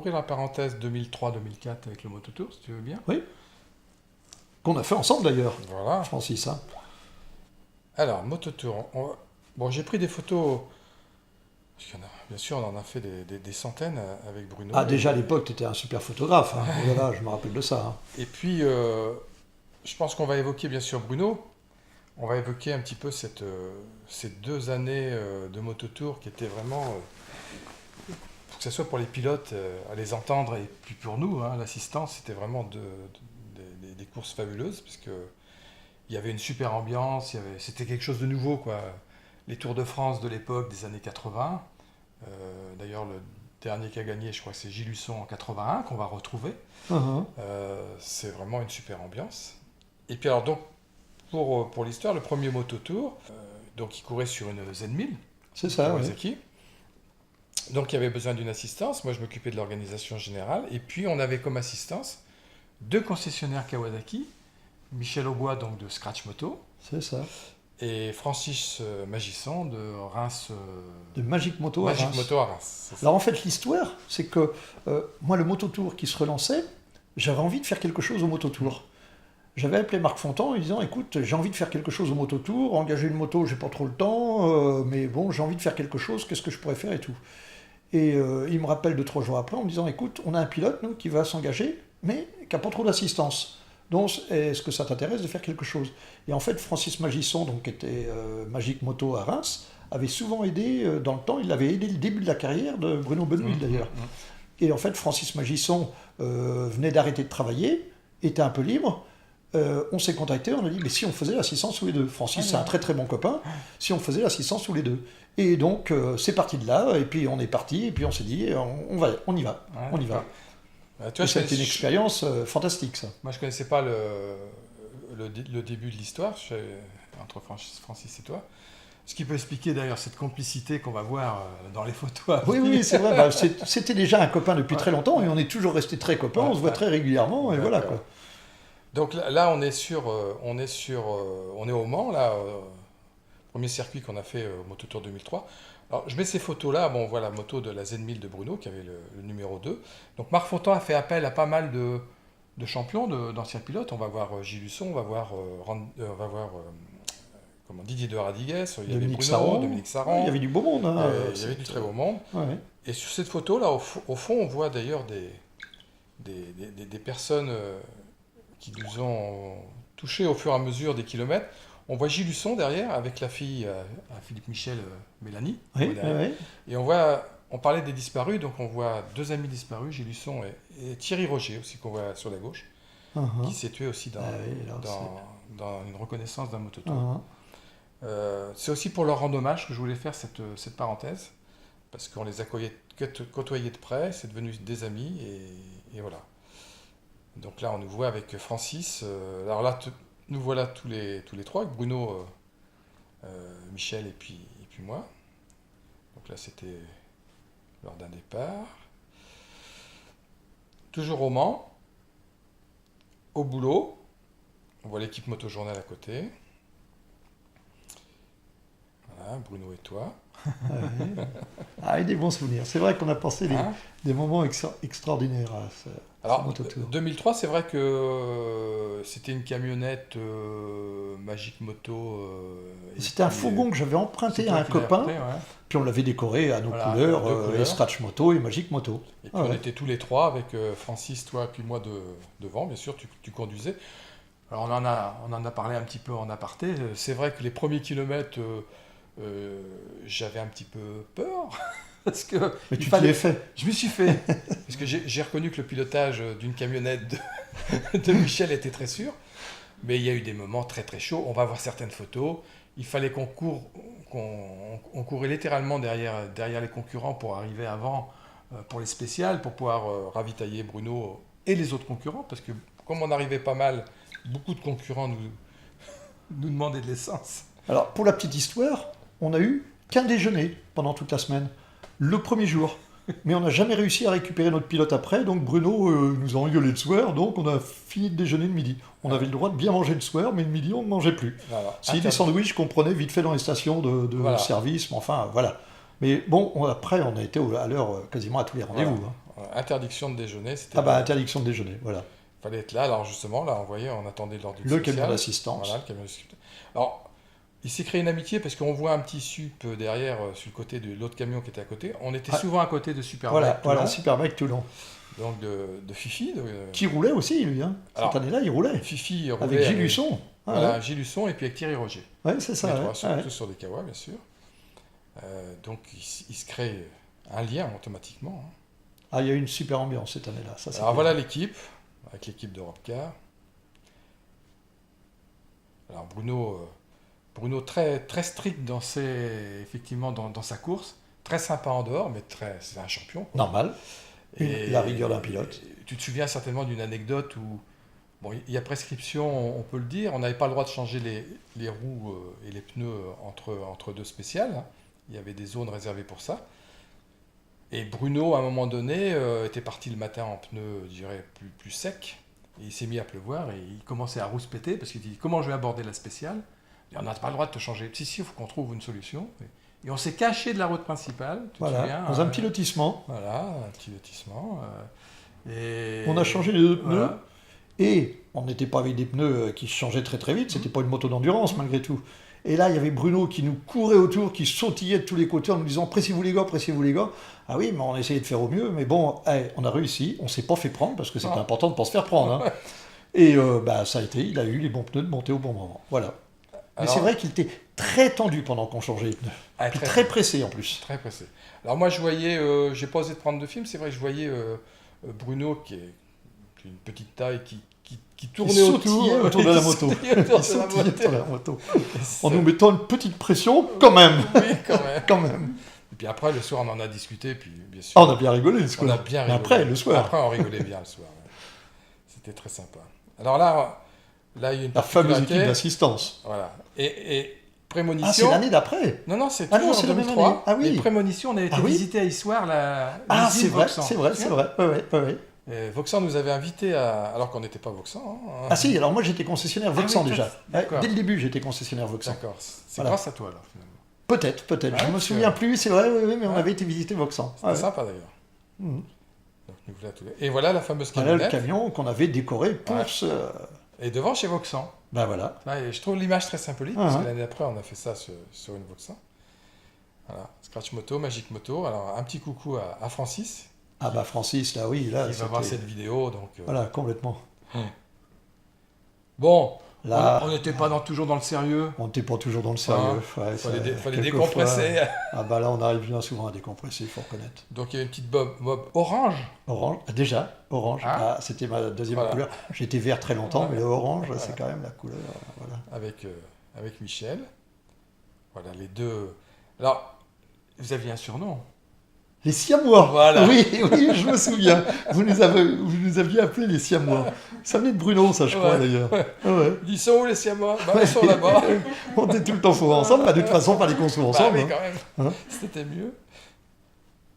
ouvrir la parenthèse 2003-2004 avec le Mototour, si tu veux bien. Oui. Qu'on a fait ensemble d'ailleurs, Voilà. Francis. Hein. Alors, Mototour. Bon, j'ai pris des photos. Parce bien sûr, on en a fait des centaines avec Bruno. Ah, déjà à l'époque, tu étais un super photographe. Hein. Voilà, je me rappelle de ça. Hein. Et puis, je pense qu'on va évoquer bien sûr Bruno. On va évoquer un petit peu ces 2 années de Mototour qui étaient vraiment, que ce soit pour les pilotes, à les entendre, et puis pour nous, hein, l'assistance, c'était vraiment des courses fabuleuses, puisque il y avait une super ambiance, c'était quelque chose de nouveau, quoi. Les Tours de France de l'époque, des années 80. D'ailleurs, le dernier qui a gagné, je crois que c'est Gilles Husson en 81, qu'on va retrouver. C'est vraiment une super ambiance. Et puis alors, donc, pour l'histoire, le premier Mototour, donc il courait sur une Z1000. C'est ça, Kawasaki. Donc il y avait besoin d'une assistance. Moi, je m'occupais de l'organisation générale. Et puis, on avait comme assistance 2 concessionnaires Kawasaki. Michel Aubois, donc de Scratch Moto. C'est ça. Et Francis Magisson de Reims. De Magic Moto à Reims. Moto à Reims. Alors en fait, l'histoire, c'est que moi, le Mototour qui se relançait, j'avais envie de faire quelque chose au Mototour. J'avais appelé Marc Fontan en lui disant, écoute, j'ai envie de faire quelque chose au Mototour, engager une moto, j'ai pas trop le temps, mais bon, j'ai envie de faire quelque chose, qu'est-ce que je pourrais faire et tout. Et il me rappelle 2-3 jours après en me disant, écoute, on a un pilote, nous, qui va s'engager, mais qui n'a pas trop d'assistance. Donc, est-ce que ça t'intéresse de faire quelque chose? Et en fait, Francis Magisson, donc, qui était Magic Moto à Reims, avait souvent aidé dans le temps, il avait aidé le début de la carrière de Bruno Bonneville d'ailleurs. Et en fait, Francis Magisson venait d'arrêter de travailler, était un peu libre. On s'est contacté, on a dit, mais si on faisait l'assistance tous les deux? Francis, c'est un très très bon copain, si on faisait l'assistance tous les deux. Et donc, c'est parti de là, et puis on est parti, et puis on s'est dit, on y va. Tu vois, c'était une expérience fantastique, ça. Moi, je ne connaissais pas le début de l'histoire entre Francis et toi. Ce qui peut expliquer d'ailleurs cette complicité qu'on va voir dans les photos. Oui, c'est vrai. C'était déjà un copain depuis très longtemps et on est toujours resté très copains. On se voit très régulièrement et voilà quoi. Donc là, on est au Mans, là, premier circuit qu'on a fait au Mototour 2003. Alors, je mets ces photos-là. Bon, voilà la moto de la Z1000 de Bruno qui avait le numéro 2. Donc, Marc Fontan a fait appel à pas mal de champions, d'anciens pilotes. On va voir Gilles Husson, on va voir Didier de Radigues, il y avait Bruno, Dominique Saran. Il y avait du beau monde. Hein, il y avait du très beau monde. Ouais. Et sur cette photo-là, au fond, on voit d'ailleurs des personnes qui nous ont touchés au fur et à mesure des kilomètres. On voit Gilles Husson derrière, avec la fille à Philippe Michel, Mélanie. Oui. Et on parlait des disparus, donc on voit 2 amis disparus, Gilles Husson et Thierry Roger aussi, qu'on voit sur la gauche, qui s'est tué aussi dans une reconnaissance d'un Mototour. C'est aussi pour leur rendre hommage que je voulais faire cette parenthèse, parce qu'on les a côtoyés de près, c'est devenu des amis, et voilà. Donc là, on nous voit avec Francis. Alors là, nous voilà tous les 3, avec Bruno, Michel et puis moi. Donc là, c'était lors d'un départ. Toujours au Mans, au boulot. On voit l'équipe Motojournal à côté. Voilà, Bruno et toi. Et des bons souvenirs. C'est vrai qu'on a passé des moments extraordinaires à ce Mototour. 2003, c'est vrai que c'était une camionnette Magic Moto. C'était un fourgon que j'avais emprunté à un copain, puis on l'avait décoré à nos couleurs, les Scratch Moto et Magic Moto. Et puis on était tous les 3 avec Francis, toi, puis moi devant, bien sûr, tu conduisais. Alors on en a parlé un petit peu en aparté. C'est vrai que les premiers kilomètres, j'avais un petit peu peur. Parce que mais tu t'y es fait. Je me suis fait. Parce que j'ai reconnu que le pilotage d'une camionnette de Michel était très sûr. Mais il y a eu des moments très très chauds. On va voir certaines photos. Il fallait qu'on courait littéralement derrière les concurrents pour arriver avant pour les spéciales, pour pouvoir ravitailler Bruno et les autres concurrents. Parce que comme on arrivait pas mal, beaucoup de concurrents nous demandaient de l'essence. Alors pour la petite histoire, on a eu qu'un déjeuner pendant toute la semaine. Le premier jour. Mais on n'a jamais réussi à récupérer notre pilote après, donc Bruno nous a engueulé le soir, donc on a fini de déjeuner le midi. On avait le droit de bien manger le soir, mais le midi on ne mangeait plus. Voilà. Si des sandwichs qu'on prenait vite fait dans les stations de service, mais enfin voilà. Mais bon, après on a été à l'heure quasiment à tous les rendez-vous. Voilà. Voilà, interdiction de déjeuner, c'était... Ah bah, interdiction de déjeuner, voilà. Fallait être là, alors justement, là, on voyait, on attendait l'ordre du Le social. camion d'assistance. Voilà, le camion d'assistance. Alors, il s'est créé une amitié parce qu'on voit un petit sup derrière, sur le côté de l'autre camion qui était à côté. On était souvent à côté de Superbike Voilà, Superbike Toulon. donc de Fifi. Qui roulait aussi, lui. Hein. Alors, Cette année-là, il roulait. Fifi roulait Avec Gilles Husson. Voilà, Gilles Husson et puis avec Thierry Roger. Ouais, c'est ça. Les trois, tous sur des Kawa, bien sûr. Donc, il se crée un lien automatiquement. Hein. Ah, il y a eu une super ambiance cette année-là. Alors, voilà l'équipe, avec l'équipe d'Europecar. Alors, Bruno très, très strict effectivement dans sa course, très sympa en dehors, mais c'est un champion. Quoi. Normal. La rigueur d'un pilote. Tu te souviens certainement d'une anecdote où, bon, il y a prescription, on peut le dire, on n'avait pas le droit de changer les roues et les pneus entre deux spéciales. Hein. Il y avait des zones réservées pour ça. Et Bruno, à un moment donné, était parti le matin en pneus, je dirais, plus secs. Et il s'est mis à pleuvoir et il commençait à rouspéter parce qu'il dit comment je vais aborder la spéciale. Et on n'a pas le droit de te changer. Si, il faut qu'on trouve une solution. Et on s'est caché de la route principale. Tu te souviens, dans un petit lotissement. Voilà, un petit lotissement. Et on a changé les deux pneus. Et on n'était pas avec des pneus qui se changeaient très très vite. C'était pas une moto d'endurance malgré tout. Et là, il y avait Bruno qui nous courait autour, qui sautillait de tous les côtés en nous disant « Pressez-vous les gars, pressez-vous les gars ». Ah oui, mais on essayait de faire au mieux. Mais bon, on a réussi. On ne s'est pas fait prendre parce que c'était important de ne pas se faire prendre. Hein. Et ça a été, il a eu les bons pneus de monter au bon moment. Voilà. Mais c'est vrai qu'il était très tendu pendant qu'on changeait les pneus. Puis très pressé en plus. Très pressé. Alors moi, je voyais, j'ai pas osé de prendre de film, c'est vrai que je voyais Bruno, qui est une petite taille, qui tournait autour de la moto. Autour de la moto. En nous mettant une petite pression, quand même. Oui, quand même. Quand même. Et puis après, le soir, on en a discuté, puis bien sûr. Ah, on a bien rigolé le soir. On a bien rigolé. Après, le soir. Après, on rigolait bien le soir. Ouais. C'était très sympa. Alors là, il y a une la fameuse équipe d'assistance. Voilà. Et prémonition. Ah, c'est l'année d'après. Non, c'est toujours en 2003. Ah oui. Les prémonitions, on avait été visiter à Issoire c'est vrai, c'est vrai. Ouais. Vauxhall nous avait invités alors qu'on n'était pas Vauxhall. Hein. Ah si, alors moi j'étais concessionnaire Vauxhall déjà. Dès le début j'étais concessionnaire Vauxhall. D'accord, c'est grâce à toi alors finalement. Peut-être, je ne me souviens plus, c'est vrai, mais on avait été visiter Vauxhall. C'était sympa d'ailleurs. Donc, nous voilà tous les... Et voilà la fameuse camionnette. Voilà le camion qu'on avait décoré pour ce... Et devant chez Vauxhall. Ben voilà. Et je trouve l'image très symbolique, parce que l'année d'après on a fait ça sur une Vauxhall. Voilà, Scratch Moto, Magic Moto. Alors un petit coucou à Francis. Ah bah Francis, là oui, là... Il va voir cette vidéo, donc... Voilà, complètement. Bon, là, on n'était pas toujours dans le sérieux. On n'était pas toujours dans le sérieux. Il fallait décompresser. Ah bah là, on arrive bien souvent à décompresser, il faut reconnaître. Donc il y a une petite bob orange. Orange, déjà, orange. Ah, c'était ma deuxième couleur. J'étais vert très longtemps, mais le orange, c'est quand même la couleur. Voilà. Avec Michel. Voilà, les deux... Alors, vous aviez un surnom. Les Siamois. Voilà. Oui, je me souviens. Vous nous aviez appelés les Siamois. Ça venait de Bruno, ça, je crois, d'ailleurs. Ouais. Ils sont où, les Siamois? Ils sont là-bas. On était tout le temps souvent ensemble. De toute façon, il fallait qu'on soit ensemble. Mais quand même, c'était mieux.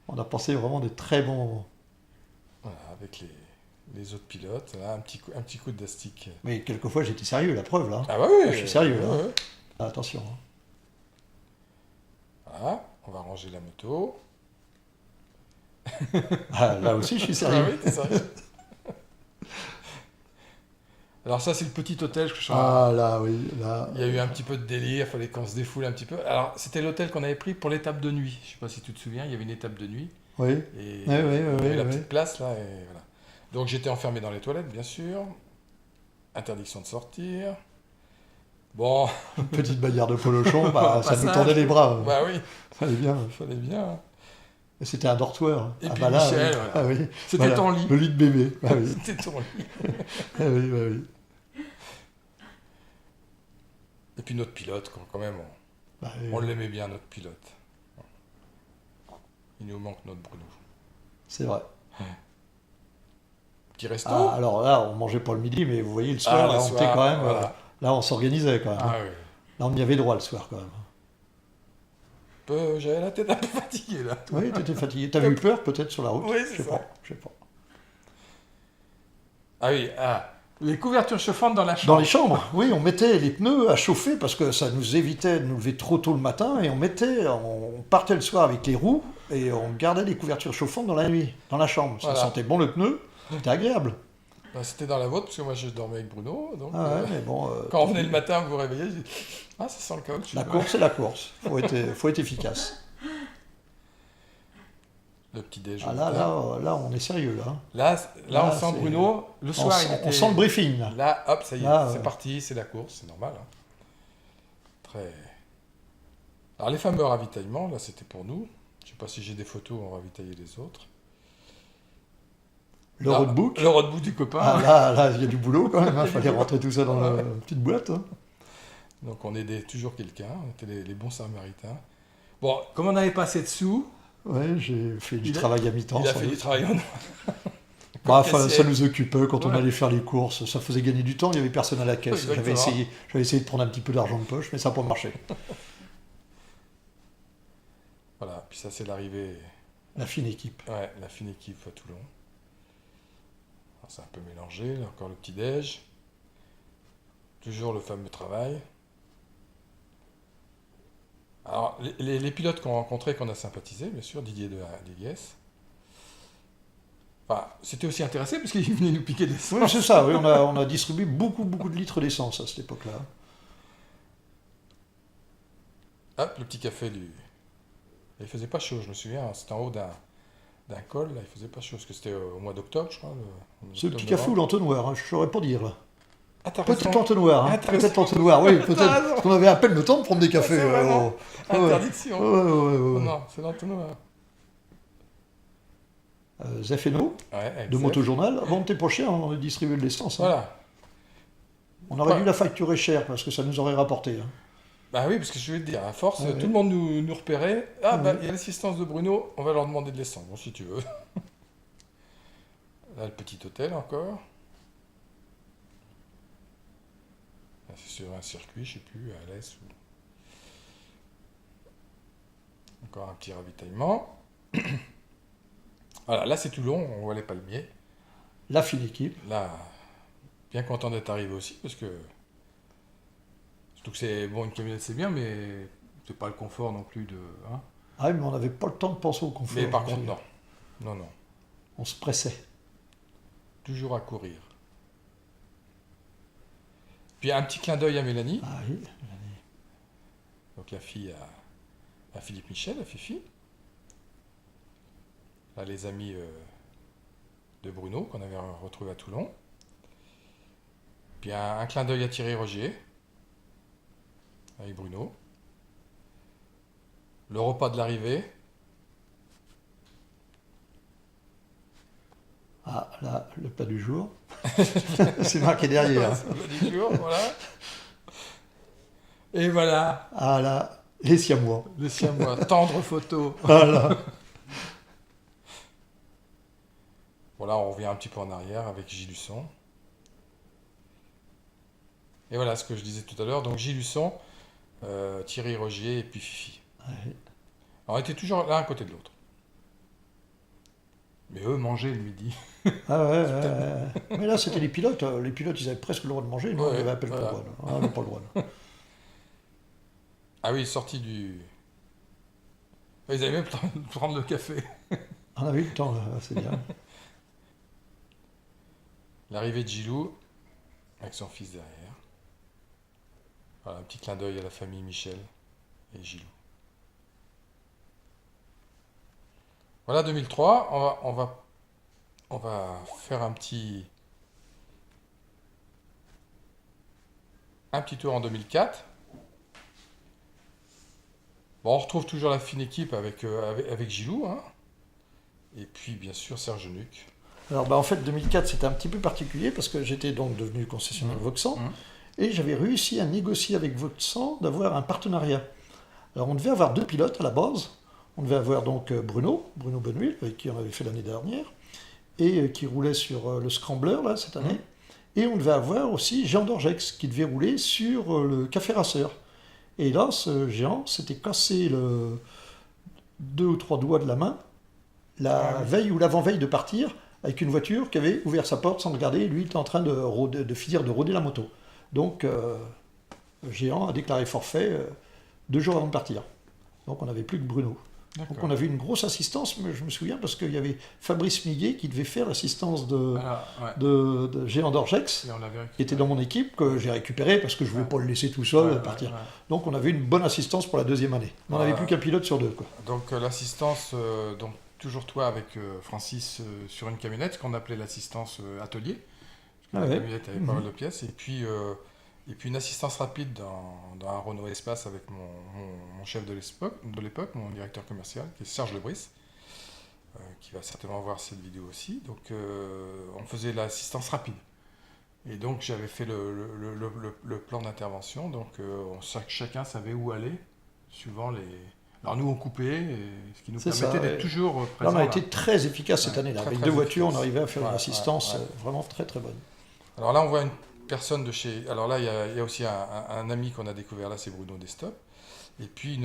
On a passé vraiment des très bons moments. Voilà, avec les autres pilotes. Là, un petit coup d'astic. Mais quelquefois, j'étais sérieux, la preuve, là. Ah bah oui. Je suis sérieux, là. Ouais. Ah, attention. Voilà, on va ranger la moto. Ah, là aussi, je suis sérieux. Ah oui, t'es sérieux. Alors ça, c'est le petit hôtel que je suis là, oui. Là, il y a eu un petit peu de délire, il fallait qu'on se défoule un petit peu. Alors, c'était l'hôtel qu'on avait pris pour l'étape de nuit. Je ne sais pas si tu te souviens, il y avait une étape de nuit. Oui. Et il y avait la petite place, là, et voilà. Donc, j'étais enfermé dans les toilettes, bien sûr. Interdiction de sortir. Bon. Une petite bagarre de polochon, ça nous tendait les bras. Bah oui. Fallait bien. Et c'était un dortoir. Et puis Michel, voilà. Ah oui. C'était ton lit. Le lit de bébé. Ah oui. C'était ton lit. Ah oui. Et puis notre pilote, quand même, on l'aimait bien, notre pilote. Il nous manque notre Bruno. C'est vrai. Petit resto. Alors là, on mangeait pas le midi, mais vous voyez, le soir, là, on était quand même... Voilà. Là, on s'organisait quand même. Oui. Là, on y avait droit le soir quand même. J'avais la tête un peu fatiguée là. Oui, tu étais fatigué. T'avais eu peur peut-être sur la route? Oui, je sais pas. Ah oui, les couvertures chauffantes dans la chambre. Dans les chambres, oui, on mettait les pneus à chauffer parce que ça nous évitait de nous lever trop tôt le matin et on partait le soir avec les roues et on gardait les couvertures chauffantes dans la nuit, dans la chambre. Ça Voilà. sentait bon le pneu, c'était agréable. Ben, c'était dans la vôtre, parce que moi je dormais avec Bruno. Donc, Ah ouais, mais bon, quand on venait le matin, vous vous réveillez, je dis, ah, ça sent le caoutchouc. la course, c'est la course. Faut être efficace. Le petit déj. Ah, là, on est sérieux, là. Là, là, on sent c'est- Bruno. Le soir, il était... On sent le briefing, là. Là, hop, ça y est, Là, c'est parti, c'est la course, c'est normal. Hein. Très. Alors, les fameux ravitaillements, là, c'était pour nous. Je sais pas si j'ai des photos, on ravitaillait les autres. Le Là, roadbook. Le roadbook du copain. Ah, hein. là, il y a du boulot, quand même. Il fallait rentrer tout ça dans la petite boîte. Hein. Donc, on aidait toujours quelqu'un, on était les bons samaritains. Bon, comme on n'avait pas assez de sous, Ouais, j'ai fait du Il a- travail à mi-temps. il a sans fait du doute. travail en Bah, enfin, caissier. ça nous occupait quand on Ouais. allait faire les courses. Ça faisait gagner du temps, il n'y avait personne à la caisse. Exactement. J'avais essayé de prendre un petit peu d'argent de poche, mais ça n'a pas marché. Voilà, puis ça, c'est l'arrivée, La fine équipe. ouais, la fine équipe à Toulon. Alors, c'est un peu mélangé, là, encore le petit-déj. Toujours le fameux travail. Alors, les pilotes qu'on rencontrait, qu'on a sympathisé, bien sûr, Didier de l'IGS. Enfin, c'était aussi intéressé parce qu'il venait nous piquer des Oui, c'est ça, oui, on a distribué beaucoup de litres d'essence à cette époque-là. Hop, le petit café du. Il faisait pas chaud, je me souviens, c'était en haut d'un col, là, il faisait pas chaud, parce que c'était au mois d'octobre, je crois. C'est le petit café ou l'entonnoir, hein, je ne saurais pas dire. Là. Ah, t'as Peut-être raison. l'entonnoir, hein, Ah, t'as peut-être l'entonnoir, oui, peut-être. T'as raison. Parce qu'on avait à peine le temps de prendre des cafés. C'est vraiment ouais. Ouais. Interdiction. Ouais. Non, c'est l'entonnoir. Zefeno, Ouais, avec de Zef. Motojournal, avant de prochain, on a distribué de l'essence. Hein. Voilà. On aurait Ouais. dû la facturer cher parce que ça nous aurait rapporté. Hein. Bah oui, parce que je vais te dire, à force, Ouais. tout le monde nous repérait. Ah, bah, Ouais. il y a l'assistance de Bruno, on va leur demander de l'essence, bon, si tu veux. Là, le petit hôtel encore. Là, c'est sur un circuit, je sais plus, à l'est ou. Encore un petit ravitaillement. Voilà, là c'est Toulon, on voit les palmiers. La fine équipe. Là, bien content d'être arrivé aussi, parce que. Surtout que c'est. Bon, une camionnette c'est bien, mais c'est pas le confort non plus de. Hein. Ah oui, mais on n'avait pas le temps de penser au confort. Mais par contre, non. Non, non. On se pressait. Toujours à courir. Puis un petit clin d'œil à Mélanie, Ah oui. donc la fille à Philippe Michel, à Fifi. Là, les amis de Bruno qu'on avait retrouvés à Toulon. Puis un clin d'œil à Thierry Rogier, avec Bruno. Le repas de l'arrivée. Ah là, le plat du jour. C'est marqué derrière. C'est le plat du jour, voilà. Et voilà, Ah là, les siamois. le siamois, tendre photo. Ah là. Bon, là, on revient un petit peu en arrière avec Gilles Husson. Et voilà ce que je disais tout à l'heure. Donc, Gilles Husson, Thierry Rogier et puis Fifi. Ouais. Alors, on était toujours l'un à côté de l'autre. Mais eux mangeaient le midi. Ah ouais. Mais là, c'était les pilotes. Les pilotes, ils avaient presque le droit de manger. Nous, on Ouais, avait à peine voilà. pas le droit. On n'avait pas le droit. Ah oui, sorti du. Ils avaient même le temps de prendre le café. On avait eu le temps, là, c'est bien. L'arrivée de Gilou, avec son fils derrière. Voilà, un petit clin d'œil à la famille Michel et Gilou. Voilà 2003, on va faire un petit tour en 2004. Bon, on retrouve toujours la fine équipe avec Gilou, hein. Et puis bien sûr Serge Nuc. Alors, en fait, 2004, c'était un petit peu particulier parce que j'étais donc devenu concessionnaire Vauxhall et j'avais réussi à négocier avec Vauxhall d'avoir un partenariat. Alors, on devait avoir 2 pilotes à la base. On devait avoir donc Bruno Benhuil, avec qui on avait fait l'année dernière, et qui roulait sur le Scrambler, là, cette année. Et on devait avoir aussi Jean Dorgex, qui devait rouler sur le Café Racer. Et là, ce géant s'était cassé 2 ou 3 doigts de la main, la veille ou l'avant-veille de partir, avec une voiture qui avait ouvert sa porte sans regarder, et lui il était en train de finir de rôder la moto. Donc, le géant a déclaré forfait 2 jours avant de partir. Donc, on n'avait plus que Bruno. D'accord. Donc on avait une grosse assistance, mais je me souviens parce qu'il y avait Fabrice Miguet qui devait faire l'assistance Ah, ouais. de Géant d'Orgex, Et on l'avait qui était dans mon équipe, que j'ai récupéré parce que je ne voulais Ouais. pas le laisser tout seul Ouais, partir. ouais. Donc on avait une bonne assistance pour la deuxième année. Mais on n'avait plus qu'un pilote sur deux, quoi. Donc l'assistance, donc toujours toi avec Francis sur une camionnette, ce qu'on appelait l'assistance atelier. Ah La ouais. camionnette avait pas mal de pièces. Et puis une assistance rapide dans un Renault Espace avec mon chef de l'époque, mon directeur commercial, qui est Serge Lebris, qui va certainement voir cette vidéo aussi. Donc on faisait l'assistance rapide. Et donc j'avais fait le plan d'intervention. Donc chacun savait où aller, suivant les... Alors nous on coupait, et ce qui nous C'est permettait ça, d'être ouais. toujours Là, présents. on a été très efficace cette Ouais, année-là. très, Avec très deux voitures, on efficace. arrivait à faire une Ouais, assistance ouais, ouais. vraiment très très bonne. Alors là, on voit une personne de chez. Alors là, il y a aussi un ami qu'on a découvert là, c'est Bruno Destop. Et puis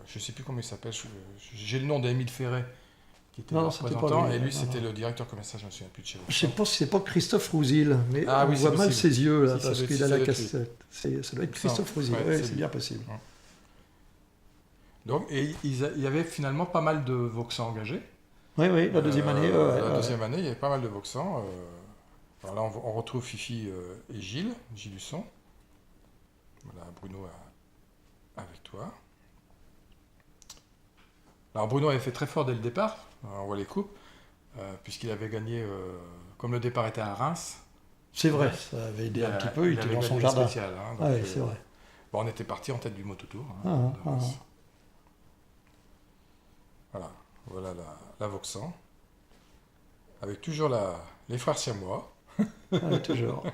je sais plus comment il s'appelle. J'ai le nom d'Émile Ferret qui était Non, le non, c'était pas représentant. lui, Et lui, non, c'était non. le directeur commercial. Je me souviens plus de chez vous. Je sais pas si c'est pas Christophe Rouzil, mais Ah on oui, c'est voit mal possible. ses yeux là, Si, ça parce doit qu'il être- a ça la doit être lui. cassette. Ça doit être Il me Christophe semble. Rouzil, Ouais, ouais, c'est c'est lui. bien possible. Donc, et il y avait finalement pas mal de Vauxhall engagés. Oui, oui, la deuxième année. La deuxième année, il y avait pas mal de Vauxhall. Alors là, on retrouve Fifi et Gilles Husson. Voilà, Bruno avec toi. Alors Bruno avait fait très fort dès le départ, on voit les coupes, puisqu'il avait gagné, comme le départ était à Reims, C'est vrai, ça avait aidé un petit peu, il était avait dans son gagné le jardin. spécial. Hein, Ah donc, oui, c'est vrai. bon, on était parti en tête du mototour. Ah, Hein, ah, d'avance. Voilà la Vauxhall, avec toujours les frères siamois, ah, toujours.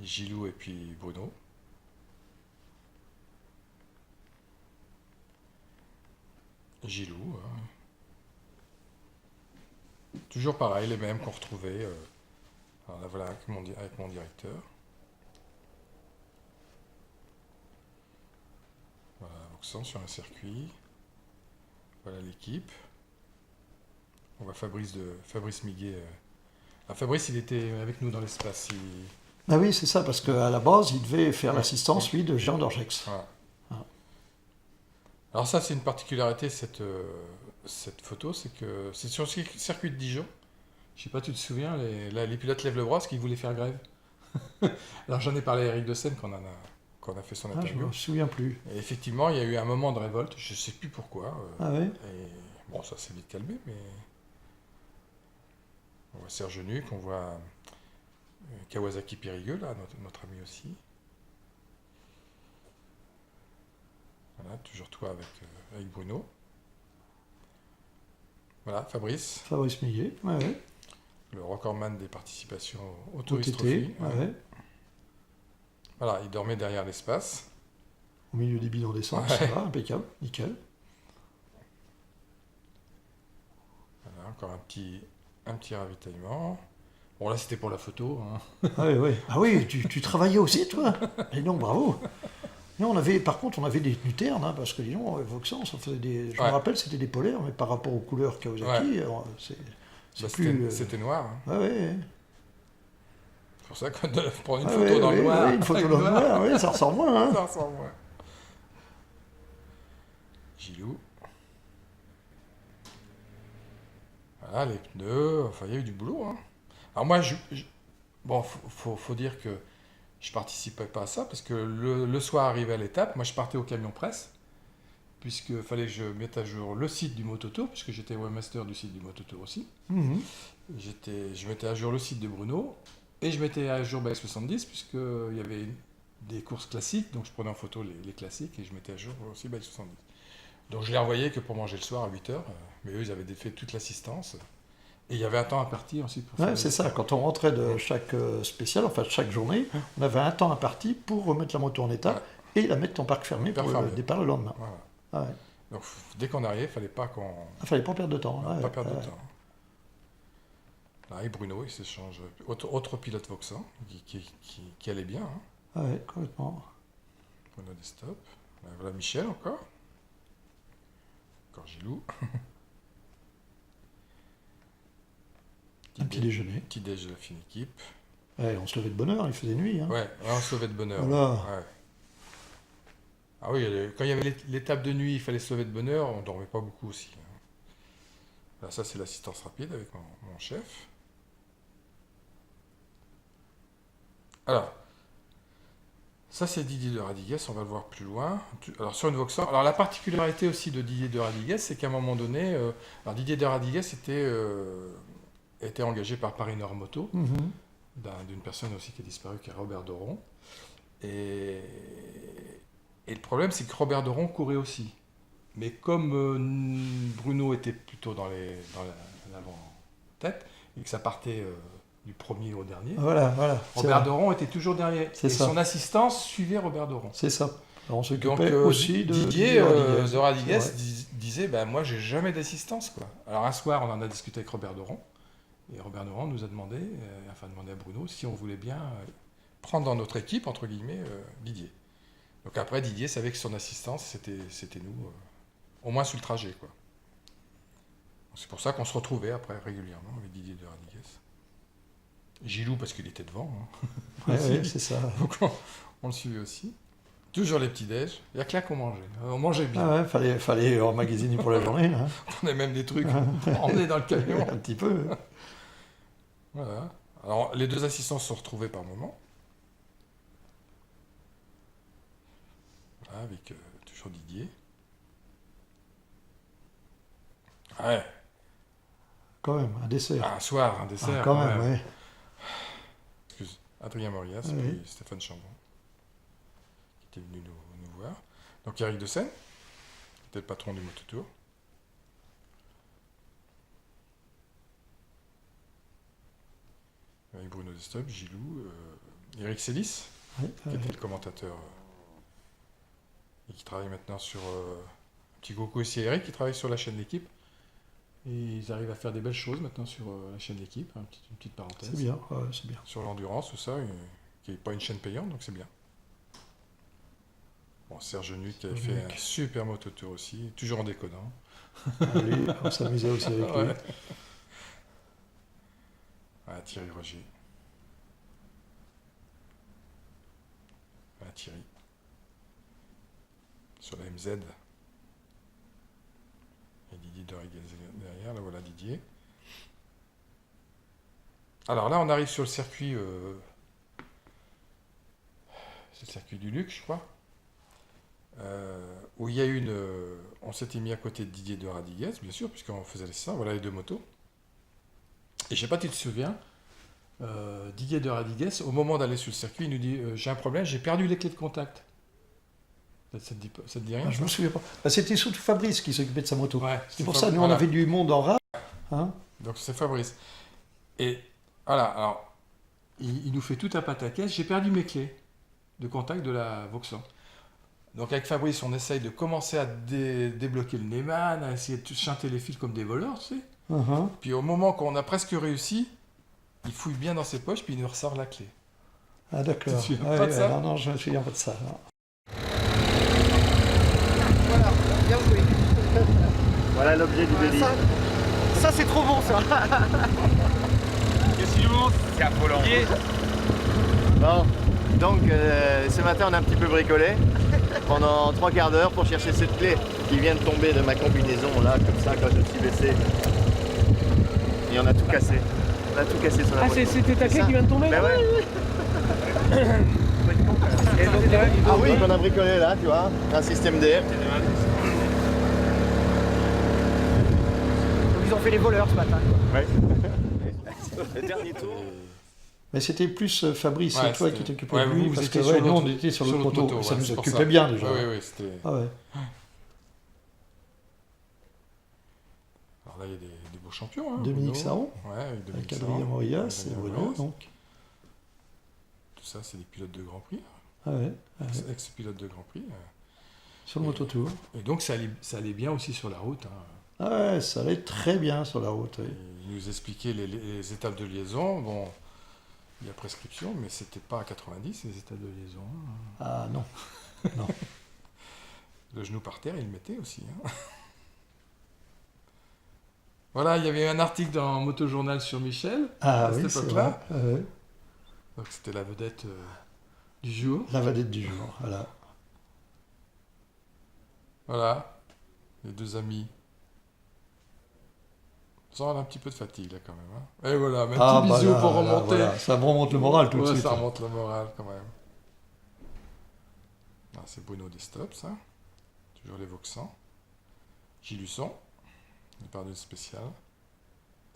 Gilou et puis Bruno. Gilou, hein. Toujours pareil, les mêmes qu'on retrouvait. Alors là, voilà avec mon directeur. Voilà, Vauxhall sur un circuit. Voilà l'équipe. On voit Fabrice Miguet. Ah, Fabrice, il était avec nous dans l'espace. Ah oui, c'est ça, parce qu'à la base, il devait faire l'assistance, lui, de Géant d'Orgex. Voilà. Ah. Alors ça, c'est une particularité, cette photo, c'est que c'est sur le circuit de Dijon. Je sais pas, tu te souviens, les pilotes lèvent le bras parce qu'ils voulaient faire grève. Alors j'en ai parlé à Eric de Seine quand on a fait son Ah, je interview. me souviens plus. Et effectivement, il y a eu un moment de révolte, je sais plus pourquoi. Ah oui. Et bon, ça s'est vite calmé, mais on voit Serge Nuc, on voit Kawasaki Périgueux, là, notre ami aussi. Voilà, toujours toi avec Bruno. Voilà, Fabrice, Fabrice Millet, ouais, ouais. le recordman des participations au Au Tourist TT, Trophy. ouais, ouais. Voilà, il dormait derrière l'espace. Au milieu des bidons d'essence, Ouais. ça va, impeccable, nickel. Voilà, encore un petit ravitaillement. Bon, là, c'était pour la photo. Hein. Ah oui, oui. Ah oui, tu travaillais aussi, toi. Et donc, bravo. Non, par contre, on avait des tenues ternes, hein, parce que, disons, Vauxhall, ça faisait des... Je me rappelle, c'était des polaires, mais par rapport aux couleurs Kawasaki, alors, c'est Bah, plus... c'était noir. Hein. Ah oui, C'est pour ça que de prendre une ah, photo oui, dans le oui, noir. oui, une photo dans le noir, oui, ça ressort moins. Hein. Ça ressemble moins. Gilou. Voilà, les pneus. Enfin, il y a eu du boulot. Hein. Alors moi, bon, faut dire que je participais pas à ça parce que le soir arrivé à l'étape, moi je partais au camion presse puisque fallait que je mette à jour le site du Mototour puisque j'étais webmaster du site du Mototour aussi. Mhm. Je mettais à jour le site de Bruno et je mettais à jour Bike 70 puisqu'il y avait des courses classiques, donc je prenais en photo les classiques et je mettais à jour aussi Bike 70. Donc je les renvoyais que pour manger le soir à 8h, mais eux ils avaient fait toute l'assistance. Et il y avait un temps imparti ensuite pour Ouais, faire c'est ça, quand on rentrait de chaque spécial, enfin de chaque journée, on avait un temps imparti pour remettre la moto en état et la mettre en parc fermé pour le départ le lendemain. Voilà. Ah ouais. Donc dès qu'on arrivait, il fallait pas qu'on... Il fallait pas perdre de temps. pas perdre de temps. Là, et Bruno, il s'échange. Autre pilote Vauxhall qui allait bien. Hein. Ah ouais, complètement. Bruno Destop. Là, voilà Michel encore. Encore Gilou. Un petit déjeuner. Petit déj de la fine équipe. Ouais, on se levait de bonne heure, il faisait nuit. Hein. Ouais, on se levait de bonne heure. Voilà. Ouais. Ah oui, quand il y avait l'étape de nuit, il fallait se lever de bonne heure, on dormait pas beaucoup aussi. Là, ça, c'est l'assistance rapide avec mon chef. Alors, ça, c'est Didier de Radigues, on va le voir plus loin. Alors, sur une Vauxhall. Alors, la particularité aussi de Didier de Radigues, c'est qu'à un moment donné, alors Didier de Radigues était engagé par Paris Nord Moto, Mhm. d'une personne aussi qui a disparu, qui est Robert Doron. Et, et le problème, c'est que Robert Doron courait aussi. Mais comme Bruno était plutôt dans l'avant-tête, et que ça partait du premier au dernier, Voilà. Robert Doron était toujours derrière. C'est Et ça. son assistance suivait Robert Doron. C'est ça. Alors, on Donc s'occupait aussi de Didier de Radigues Ouais. disait bah, moi j'ai jamais d'assistance quoi. Alors un soir on en a discuté avec Robert Doron et Robert Doron nous a demandé demandé à Bruno si on voulait bien prendre dans notre équipe entre guillemets Didier. Donc après Didier savait que son assistance c'était nous au moins sur le trajet quoi. C'est pour ça qu'on se retrouvait après régulièrement avec Didier de Radigues. Gilou parce qu'il était devant. Hein. Ouais, c'est ça. Donc on le suivait aussi. Toujours les petits déj. Il n'y a que là qu'on mangeait. On mangeait bien. Ah ouais, fallait emmagasiner pour la journée. Hein. On a même des trucs pour emmener dans le camion. Un petit peu. Voilà. Alors, les deux assistants se retrouvaient par moment. Voilà, avec toujours Didier. Ouais. Quand même, un dessert. Un soir, un dessert. Ah, quand même, ouais. Excuse. Adrien Morias, Ah, oui. puis Stéphane Chambon, qui était venu nous voir. Donc, Eric de Seine, qui était le patron du Mototour. Avec Bruno Destop, Gilou, Eric Sélis, qui était le commentateur et qui travaille maintenant sur petit coucou aussi à Eric qui travaille sur la chaîne L'équipe et ils arrivent à faire des belles choses maintenant sur la chaîne L'équipe, une petite parenthèse. C'est bien, ouais, c'est bien. Sur l'endurance, tout ça, qui n'est pas une chaîne payante, donc c'est bien. Bon, Serge Nuit qui avait fait un super mototour aussi, toujours en déconnant. Lui, on s'amusait aussi avec lui. Ouais. Ah, Thierry Roger. Ah, Thierry. Sur la MZ. Et Didier de Radigues derrière, là voilà Didier. Alors là, on arrive sur le circuit. C'est le circuit du Luc, je crois. Où il y a on s'était mis à côté de Didier de Radigues, bien sûr, puisqu'on faisait ça. Voilà les deux motos. Et je sais pas si tu te souviens, Didier de Radigues, au moment d'aller sur le circuit, il nous dit j'ai un problème, j'ai perdu les clés de contact. Ça te dit rien? Ah, je me souviens pas. Bah, c'était surtout Fabrice qui s'occupait de sa moto. Ouais, c'est pour ça, nous, on avait du monde en rap. Hein. Donc c'est Fabrice. Et voilà, alors, il nous fait tout un pataquès. J'ai perdu mes clés de contact de la Vauxhall. Donc avec Fabrice, on essaye de commencer à débloquer le Neyman, à essayer de chanter les fils comme des voleurs, tu sais. Puis au moment qu'on a presque réussi, il fouille bien dans ses poches, puis il nous ressort la clé. Ah d'accord. Tu te souviens pas de ça? Non, je me souviens pas de ça. Non. Voilà, bien joué. Voilà l'objet du délit. Ça c'est trop bon ça. Qu'est-ce qu'il monte? C'est affolant. Bon, donc ce matin on a un petit peu bricolé pendant 3 quarts d'heure pour chercher cette clé qui vient de tomber de ma combinaison là, comme ça, quand je me suis baissé. Et on a tout cassé. On a tout cassé sur la moto. C'était ta clé qui vient de tomber? Ben ouais. Ah oui, qu'on a bricolé là, tu vois, un système d'air. Ils ont fait les voleurs ce matin. Ouais. Le dernier tour. Mais c'était plus Fabrice et toi qui t'occupais de lui, vous parce que étiez sur nous, on l'autre- était sur sur l'autre l'autre moto. moto, Ça ouais, nous c'est pour occupait ça. bien déjà. Oui, c'était... Ah ouais. Alors là, il y a des beaux champions. Hein, Dominique Bruno. Saron, Ouais, avec Dominique avec Saron. Adrien Morias et Adrien Bruno, Morias. donc. Tout ça, c'est des pilotes de Grand Prix. Ah ouais. Ex-pilotes de Grand Prix. Sur le mototour. Et donc, ça allait bien aussi sur la route. Hein. Ah ouais, ça allait très bien sur la route. Oui. Et il nous expliquait les étapes de liaison. Bon, il y a prescription, mais c'était pas à 90 les étapes de liaison. Hein. Ah non. Non. Le genou par terre, il le mettait aussi. Hein. Voilà, il y avait un article dans Motojournal sur Michel. Ah à oui, cette c'est époque-là. vrai. Ah ouais. Donc c'était la vedette du jour. La vedette du jour, voilà. Voilà, les deux amis. Ça, on a un petit peu de fatigue là quand même. Hein. Et voilà, même petit bah bisou là, pour là, remonter. voilà, ça me remonte le moral tout de Ouais, suite. ça remonte le moral quand même. Ah, c'est Bruno Destop, ça. Toujours les Vauxhall. Gilles Husson, il part d'une spéciale.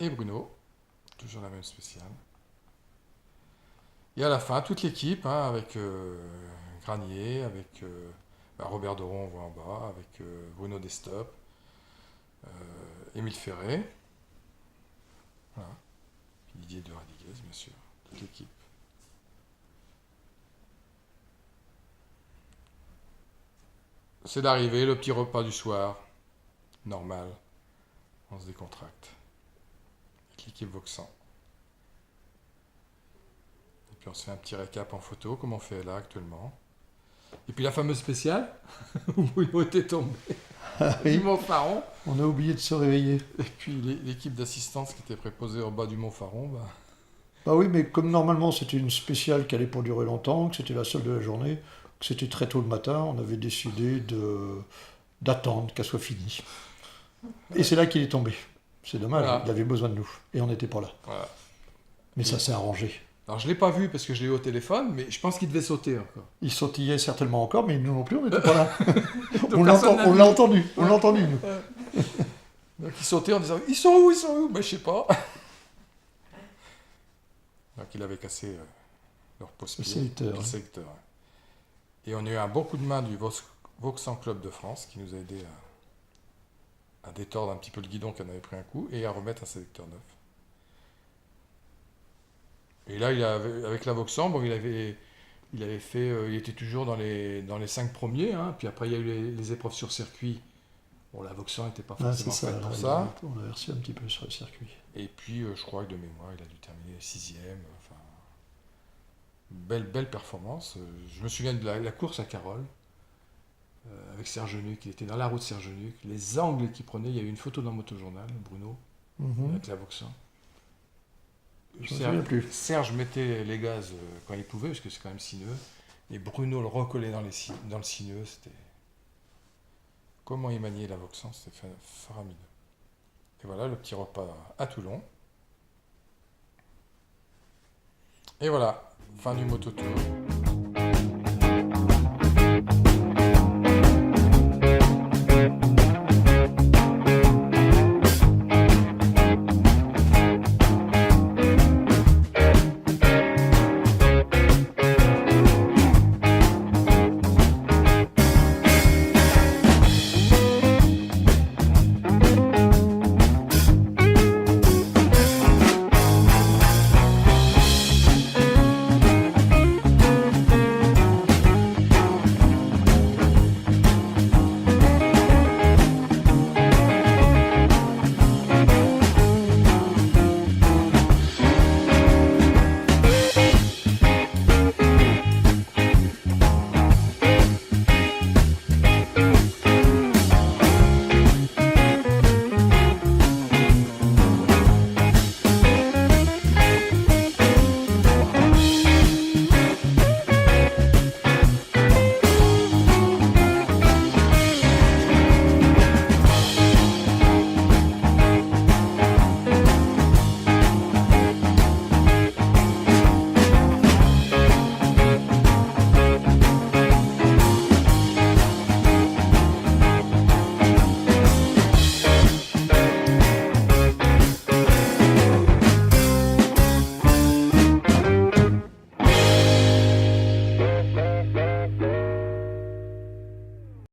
Et Bruno, toujours la même spéciale. Et à la fin, toute l'équipe, hein, avec Granier, avec Robert Doron, on voit en bas, avec Bruno Destop, Émile Ferré, voilà. Didier de Radiguez, bien sûr, toute l'équipe. C'est l'arrivée, le petit repas du soir, normal, on se décontracte, avec l'équipe Vauxhall. Et puis on se fait un petit récap en photo, comme on fait là actuellement. Et puis la fameuse spéciale, où Bruno était tombé, du Mont Faron. On a oublié de se réveiller. Et puis l'équipe d'assistance qui était préposée au bas du Mont Faron, Bah oui, mais comme normalement c'était une spéciale qui allait pour durer longtemps, que c'était la seule de la journée, que c'était très tôt le matin, on avait décidé d'attendre qu'elle soit finie. Et c'est là qu'il est tombé. C'est dommage, Voilà. il avait besoin de nous. Et on n'était pas là. voilà. Mais ça s'est arrangé. Alors je ne l'ai pas vu parce que je l'ai eu au téléphone, mais je pense qu'il devait sauter encore. Il sautillait certainement encore, mais nous non plus, on n'était pas là. Donc personne n'a On vu. l'a entendu, on l'a entendu, nous. Donc il sautait en disant « Ils sont où? Ils sont où ?» Ben je sais pas. Donc il avait cassé leur poste-pied. Le sélecteur, Le ouais. sélecteur, ouais. Et on a eu un bon coup de main du Vauxhall Club de France qui nous a aidé à détordre un petit peu le guidon qui en avait pris un coup et à remettre un sélecteur neuf. Et là, avec la Vauxhall, bon, il avait fait, il était toujours dans les 5 premiers, hein, puis après il y a eu les épreuves sur circuit. Bon, la Vauxhall n'était pas Ah, forcément c'est ça, faite pour là, ça. on avait reçu un petit peu sur le circuit. Et puis, je crois que de mémoire, il a dû terminer 6e. Enfin, belle performance. Je me souviens de la course à Carole, avec Serge Nuc. Il était dans la route Serge Nuc. Les angles qu'il prenait, il y a eu une photo dans Motojournal, Bruno, avec la Vauxhall. Je me souviens plus. Serge mettait les gaz quand il pouvait, parce que c'est quand même sinueux. Et Bruno le recollait dans le sinueux. C'était... Comment il maniait la Vauxhall, c'était faramineux. Et voilà, le petit repas à Toulon. Et voilà, fin du mototour.